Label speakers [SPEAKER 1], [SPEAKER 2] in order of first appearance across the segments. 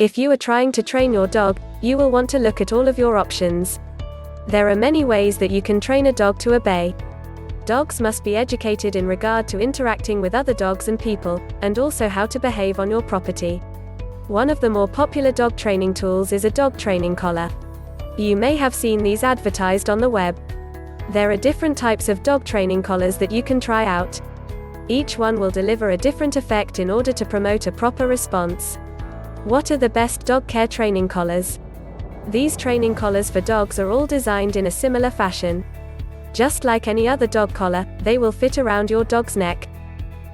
[SPEAKER 1] If you are trying to train your dog, you will want to look at all of your options. There are many ways that you can train a dog to obey. Dogs must be educated in regard to interacting with other dogs and people, and also how to behave on your property. One of the more popular dog training tools is a dog training collar. You may have seen these advertised on the web. There are different types of dog training collars that you can try out. Each one will deliver a different effect in order to promote a proper response. What are the best dog care training collars? These training collars for dogs are all designed in a similar fashion. Just like any other dog collar, they will fit around your dog's neck.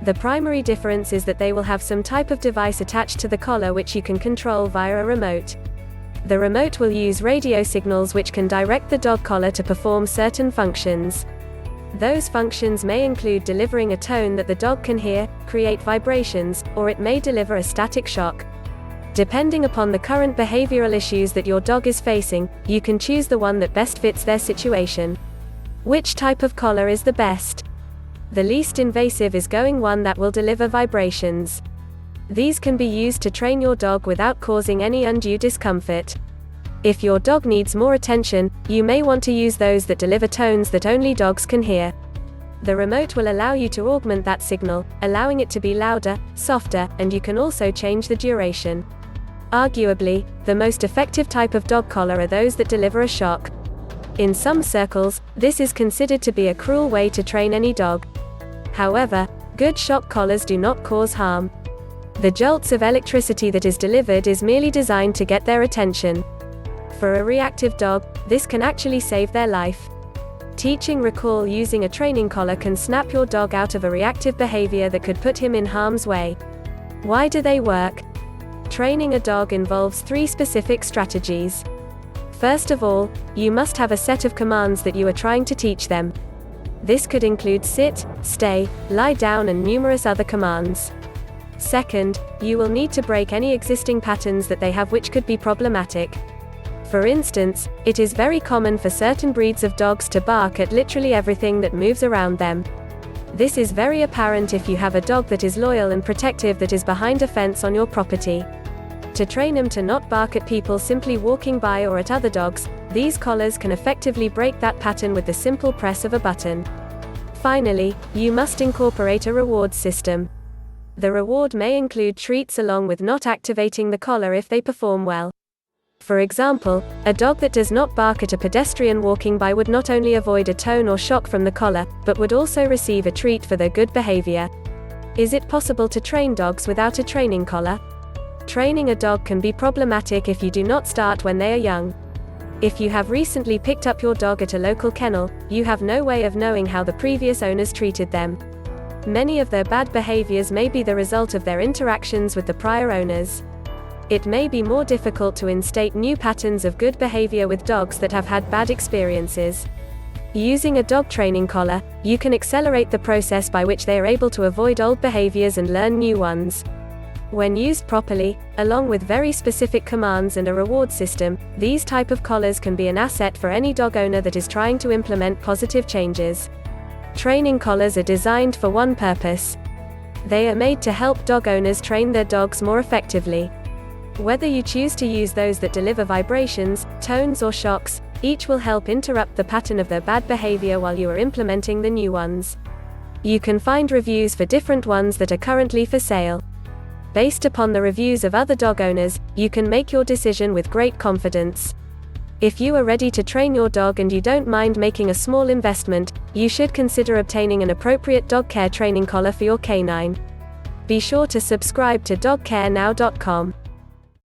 [SPEAKER 1] The primary difference is that they will have some type of device attached to the collar which you can control via a remote. The remote will use radio signals which can direct the dog collar to perform certain functions. Those functions may include delivering a tone that the dog can hear, create vibrations, or it may deliver a static shock. Depending upon the current behavioral issues that your dog is facing, you can choose the one that best fits their situation. Which type of collar is the best? The least invasive is going one that will deliver vibrations. These can be used to train your dog without causing any undue discomfort. If your dog needs more attention, you may want to use those that deliver tones that only dogs can hear. The remote will allow you to augment that signal, allowing it to be louder, softer, and you can also change the duration. Arguably, the most effective type of dog collar are those that deliver a shock. In some circles, this is considered to be a cruel way to train any dog. However, good shock collars do not cause harm. The jolts of electricity that is delivered is merely designed to get their attention. For a reactive dog, this can actually save their life. Teaching recall using a training collar can snap your dog out of a reactive behavior that could put him in harm's way. Why do they work? Training a dog involves 3 specific strategies. First of all, you must have a set of commands that you are trying to teach them. This could include sit, stay, lie down and numerous other commands. Second, you will need to break any existing patterns that they have which could be problematic. For instance, it is very common for certain breeds of dogs to bark at literally everything that moves around them. This is very apparent if you have a dog that is loyal and protective that is behind a fence on your property. To train him to not bark at people simply walking by or at other dogs, these collars can effectively break that pattern with the simple press of a button. Finally, you must incorporate a reward system. The reward may include treats along with not activating the collar if they perform well. For example, a dog that does not bark at a pedestrian walking by would not only avoid a tone or shock from the collar, but would also receive a treat for their good behavior. Is it possible to train dogs without a training collar? Training a dog can be problematic if you do not start when they are young. If you have recently picked up your dog at a local kennel, you have no way of knowing how the previous owners treated them. Many of their bad behaviors may be the result of their interactions with the prior owners. It may be more difficult to instate new patterns of good behavior with dogs that have had bad experiences. Using a dog training collar, you can accelerate the process by which they are able to avoid old behaviors and learn new ones. When used properly, along with very specific commands and a reward system, these type of collars can be an asset for any dog owner that is trying to implement positive changes. Training collars are designed for one purpose. They are made to help dog owners train their dogs more effectively. Whether you choose to use those that deliver vibrations, tones or shocks, each will help interrupt the pattern of their bad behavior while you are implementing the new ones. You can find reviews for different ones that are currently for sale. Based upon the reviews of other dog owners, you can make your decision with great confidence. If you are ready to train your dog and you don't mind making a small investment, you should consider obtaining an appropriate dog care training collar for your canine. Be sure to subscribe to dogcarenow.com.